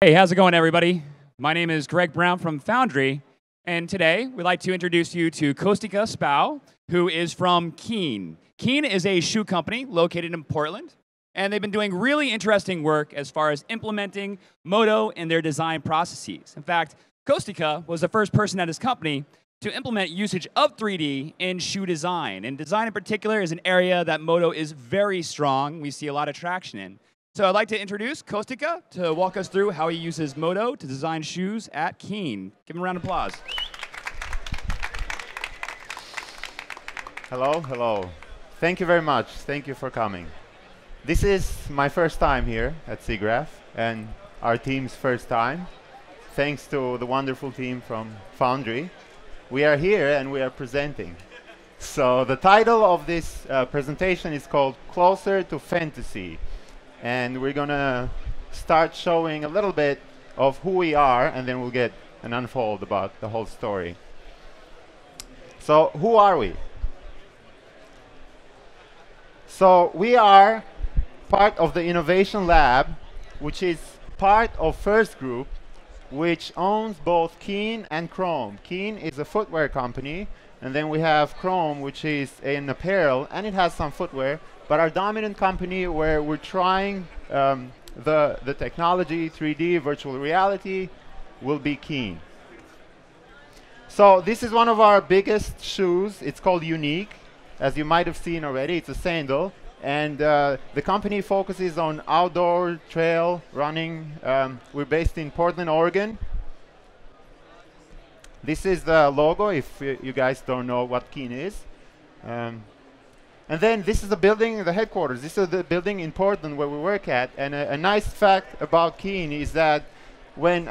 Hey, how's it going, everybody? My name is Greg Brown from Foundry, and today we'd like to introduce you to Kostika Spau, who is from Keen. Keen is a shoe company located in Portland, and they've been doing really interesting work as far as implementing Modo in their design processes. In fact, Kostika was the first person at his company to implement usage of 3D in shoe design. And design in particular is an area that Modo is very strong. We see a lot of traction in. So I'd like to introduce Kostika to walk us through how he uses Modo to design shoes at Keen. Give him a round of applause. Hello, hello. Thank you very much. Thank you for coming. This is my first time here at Siggraph and our team's first time. Thanks to the wonderful team from Foundry. We are here and we are presenting. So the title of this presentation is called Closer to Fantasy. And we're going to start showing a little bit of who we are, and then we'll get an unfold about the whole story. So who are we? So we are part of the Innovation Lab, which is part of First Group, which owns both Keen and Chrome. Keen is a footwear company, and then we have Chrome, which is an apparel, and it has some footwear. But our dominant company where we're trying the technology, 3D, virtual reality, will be Keen. So this is one of our biggest shoes. It's called Unique, as you might have seen already. It's a sandal. And the company focuses on outdoor trail running. We're based in Portland, Oregon. This is the logo, if you guys don't know what Keen is. And then this is the building, the headquarters. This is the building in Portland where we work at. And a nice fact about Keen is that when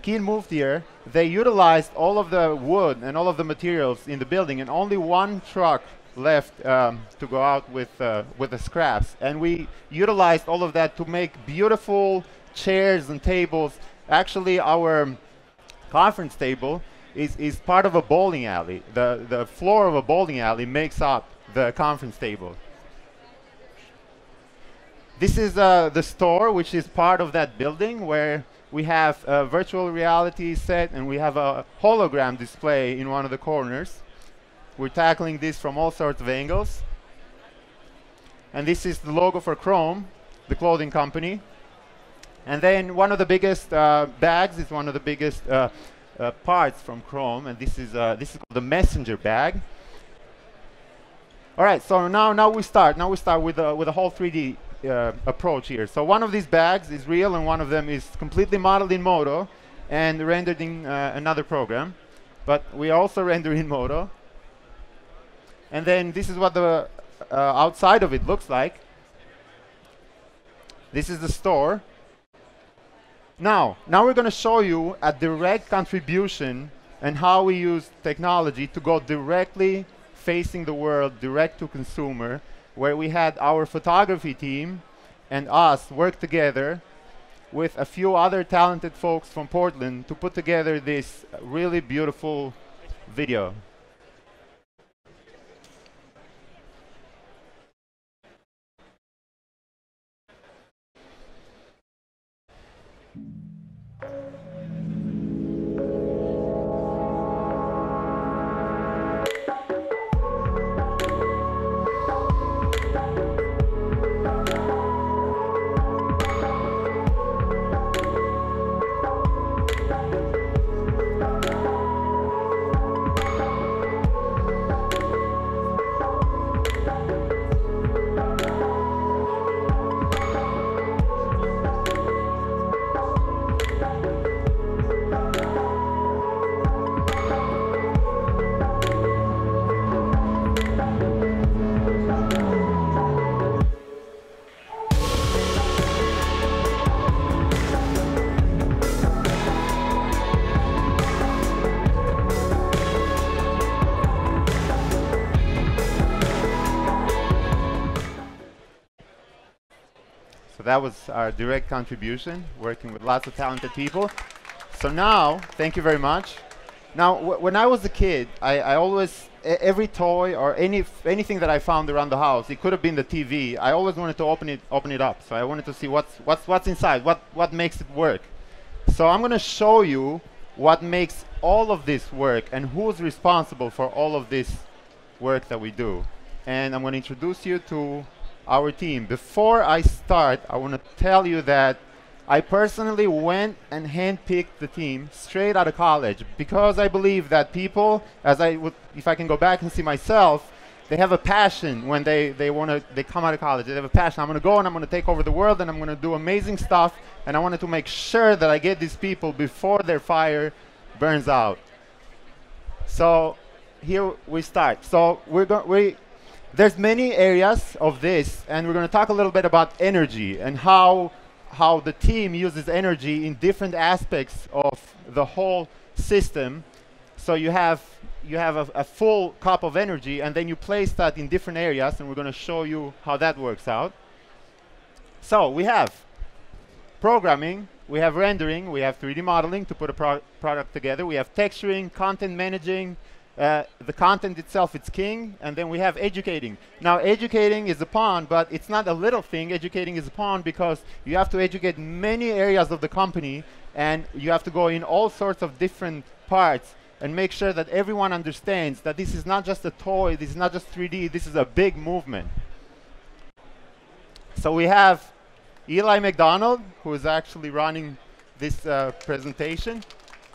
Keen moved here, they utilized all of the wood and all of the materials in the building, and only one truck left to go out with the scraps. And we utilized all of that to make beautiful chairs and tables. Actually, our conference table is part of a bowling alley. The floor of a bowling alley makes up the conference table. This is the store, which is part of that building, where we have a virtual reality set and we have a hologram display in one of the corners. We're tackling this from all sorts of angles. And this is the logo for Chrome, the clothing company. And then one of the biggest bags is one of the biggest parts from Chrome, and this is called the messenger bag. All right, so now we start. Now we start with a whole 3D approach here. So one of these bags is real, and one of them is completely modeled in Modo and rendered in another program. But we also render in Modo. And then this is what the outside of it looks like. This is the store. Now we're going to show you a direct contribution and how we use technology to go directly facing the world, direct to consumer, where we had our photography team and us work together with a few other talented folks from Portland to put together this really beautiful video. So that was our direct contribution, working with lots of talented people. So now, thank you very much. Now, when I was a kid, I always, every toy or anything that I found around the house, it could have been the TV. I always wanted to open it up. So I wanted to see what's inside, what makes it work. So I'm going to show you what makes all of this work and who's responsible for all of this work that we do. And I'm going to introduce you to our team. Before I start, I want to tell you that I personally went and handpicked the team straight out of college because I believe that people, if I can go back and see myself, they have a passion when they come out of college. They have a passion. I'm going to go and I'm going to take over the world and I'm going to do amazing stuff. And I wanted to make sure that I get these people before their fire burns out. So here we start. So there's many areas of this, and we're going to talk a little bit about energy and how the team uses energy in different aspects of the whole system. So you have a full cup of energy, and then you place that in different areas, and we're going to show you how that works out. So we have programming, we have rendering, we have 3D modeling to put a product together, we have texturing, content managing, the content itself, it's king, and then we have educating. Now, educating is a pawn, but it's not a little thing. Educating is a pawn because you have to educate many areas of the company, and you have to go in all sorts of different parts and make sure that everyone understands that this is not just a toy, this is not just 3D, this is a big movement. So we have Eli McDonald, who is actually running this presentation.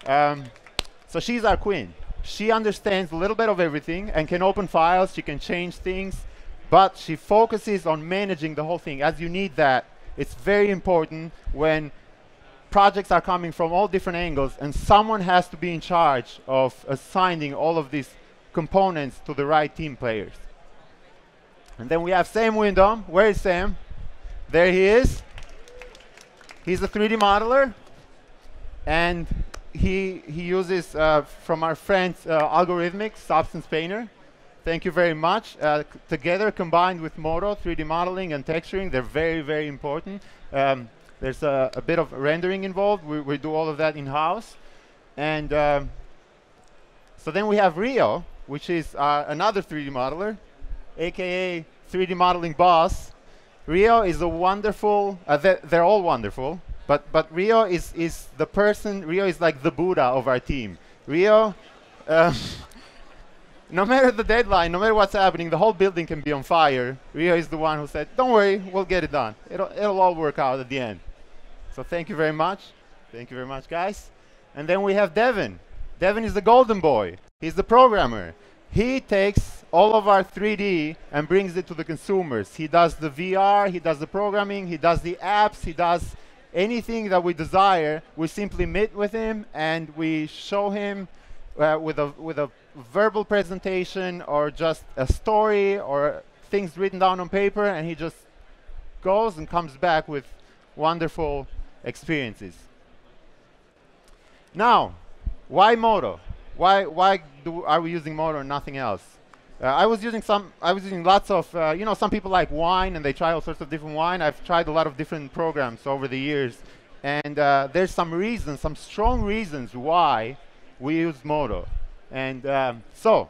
So she's our queen. She understands a little bit of everything and can open files, she can change things, but she focuses on managing the whole thing. As you need that, it's very important when projects are coming from all different angles and someone has to be in charge of assigning all of these components to the right team players. And then we have Sam Wyndham. Where is Sam? There he is. He's a 3D modeler, and he uses from our friends Algorithmic Substance Painter. Thank you very much. Together, combined with Modo, 3D modeling and texturing, they're very, very important. There's a bit of rendering involved. We do all of that in-house. And so then we have Rio, which is another 3D modeler, aka 3D modeling boss. Rio is a wonderful, they're all wonderful, but Rio is the person, Rio is like the Buddha of our team. Rio, no matter the deadline, no matter what's happening, the whole building can be on fire. Rio is the one who said, don't worry, we'll get it done. It'll all work out at the end. So thank you very much. Thank you very much, guys. And then we have Devin. Devin is the golden boy. He's the programmer. He takes all of our 3D and brings it to the consumers. He does the VR, he does the programming, he does the apps, he does anything that we desire. We simply meet with him and we show him with a verbal presentation or just a story or things written down on paper, and he just goes and comes back with wonderful experiences. Now, why Modo? Why are we using Modo and nothing else? I was using lots of, some people like wine and they try all sorts of different wine. I've tried a lot of different programs over the years, and there's some reasons, some strong reasons why we use Modo. And so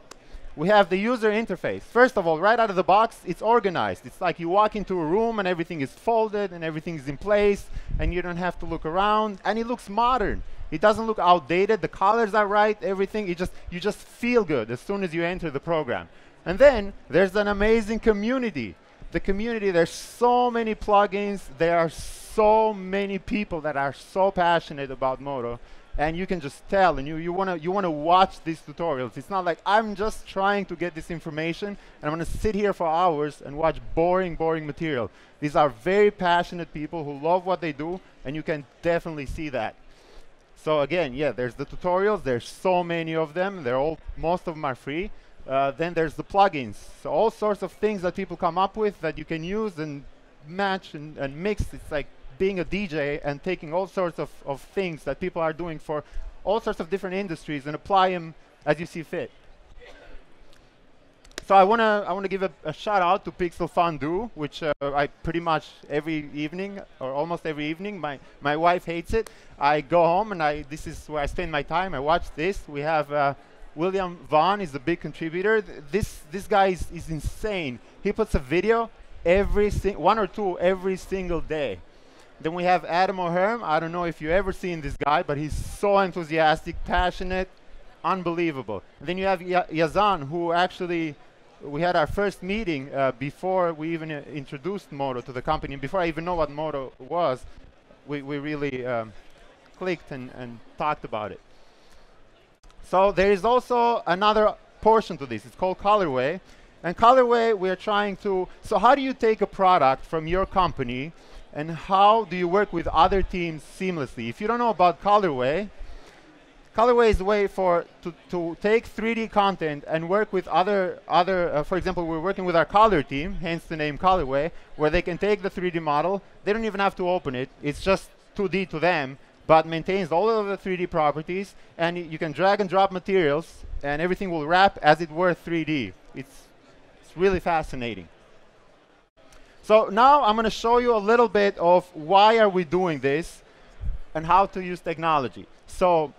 we have the user interface. First of all, right out of the box, it's organized. It's like you walk into a room and everything is folded and everything is in place, and you don't have to look around, and it looks modern. It doesn't look outdated. The colors are right, everything. You just feel good as soon as you enter the program. And then there's an amazing community. The community, there's so many plugins. There are so many people that are so passionate about Modo. And you can just tell, and you wanna watch these tutorials. It's not like I'm just trying to get this information and I'm gonna sit here for hours and watch boring material. These are very passionate people who love what they do, and you can definitely see that. So again, yeah, there's the tutorials. There's so many of them. Most of them are free. Then there's the plugins. So all sorts of things that people come up with that you can use and match and mix. It's like being a DJ and taking all sorts of things that people are doing for all sorts of different industries and apply them as you see fit. So I wanna give a shout out to Pixel Fondue, which I pretty much every evening or almost every evening. My wife hates it. I go home and this is where I spend my time. I watch this. We have William Vaughn is a big contributor. This guy is insane. He puts a video one or two every single day. Then we have Adam O'Herm. I don't know if you've ever seen this guy, but he's so enthusiastic, passionate, unbelievable. And then you have Yazan, who actually, we had our first meeting before we even introduced Modo to the company. Before I even know what Modo was, we really clicked and talked about it. So there is also another portion to this. It's called Colorway. And Colorway, we are trying to, so how do you take a product from your company and how do you work with other teams seamlessly? If you don't know about Colorway, Colorway is a way to take 3D content and work with other for example, we're working with our color team, hence the name Colorway, where they can take the 3D model. They don't even have to open it. It's just 2D to them, but maintains all of the 3D properties, and you can drag and drop materials, and everything will wrap as it were 3D. It's really fascinating. So now I'm going to show you a little bit of why are we doing this and how to use technology. So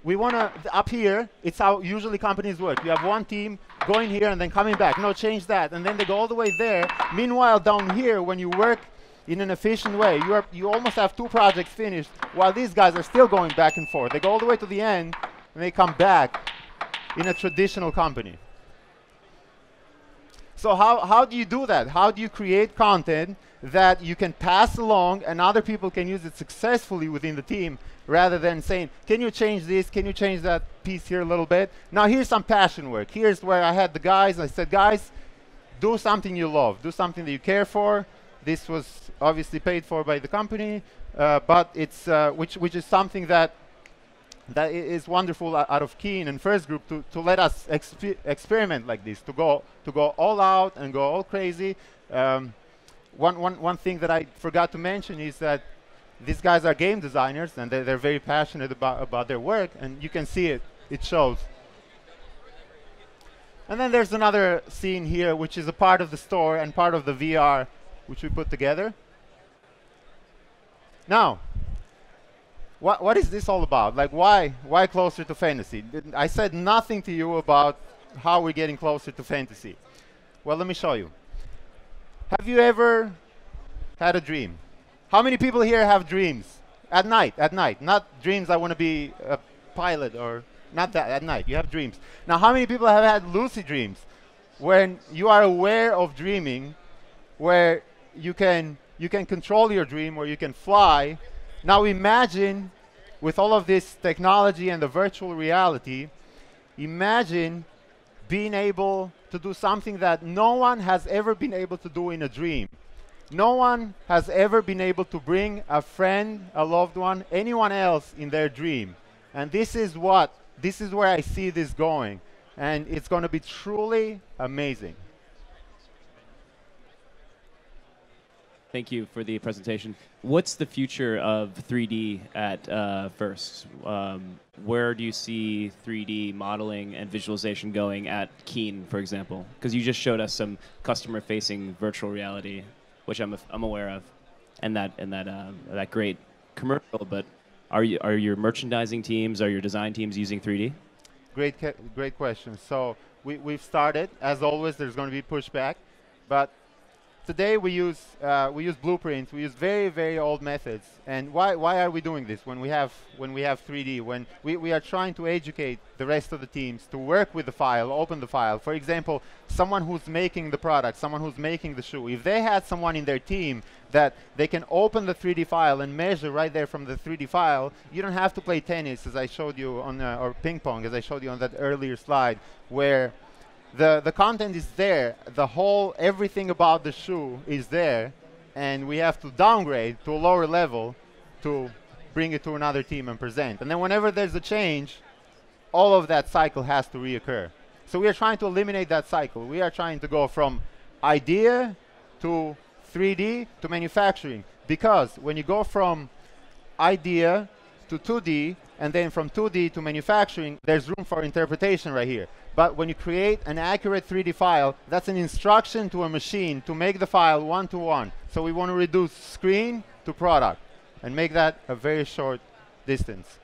we want to, up here, it's how usually companies work. You have one team going here and then coming back. No, change that. And then they go all the way there. Meanwhile, down here, when you work in an efficient way, you almost have 2 projects finished, while these guys are still going back and forth. They go all the way to the end, and they come back in a traditional company. So how do you do that? How do you create content that you can pass along and other people can use it successfully within the team, rather than saying, can you change this? Can you change that piece here a little bit? Now here's some passion work. Here's where I had the guys, I said, guys, do something you love. Do something that you care for. This was obviously paid for by the company, but it's which is something that is wonderful out of Keen and First Group to let us experiment like this, to go all out and go all crazy. One thing that I forgot to mention is that these guys are game designers, and they're very passionate about their work, and you can see it. It shows. And then there's another scene here, which is a part of the store and part of the VR, which we put together. Now, what is this all about? Like, why closer to fantasy? I said nothing to you about how we're getting closer to fantasy. Well, let me show you. Have you ever had a dream? How many people here have dreams? At night, not dreams I want to be a pilot, or not that, at night. You have dreams. Now, how many people have had lucid dreams? When you are aware of dreaming, where you can control your dream, or you can fly. Now imagine, with all of this technology and the virtual reality, imagine being able to do something that no one has ever been able to do in a dream. No one has ever been able to bring a friend, a loved one, anyone else in their dream. And this is where I see this going. And it's going to be truly amazing. Thank you for the presentation. What's the future of 3D at First? Where do you see 3D modeling and visualization going at Keen, for example? Because you just showed us some customer-facing virtual reality, which I'm aware of, and that great commercial. But are your merchandising teams, are your design teams using 3D? Great question. So we've started. As always, there's going to be pushback, but today we use blueprints. We use very, very old methods. And why are we doing this when we have 3D? When we are trying to educate the rest of the teams to work with the file, open the file. For example, someone who's making the product, someone who's making the shoe. If they had someone in their team that they can open the 3D file and measure right there from the 3D file, you don't have to play tennis, as I showed you on, or ping pong, as I showed you on that earlier slide, where the content is there, everything about the shoe is there, and we have to downgrade to a lower level to bring it to another team and present. And then whenever there's a change, all of that cycle has to reoccur. So we are trying to eliminate that cycle. We are trying to go from idea to 3D to manufacturing, because when you go from idea to 2D, and then from 2D to manufacturing, there's room for interpretation right here. But when you create an accurate 3D file, that's an instruction to a machine to make the file one-to-one. So we want to reduce screen to product and make that a very short distance.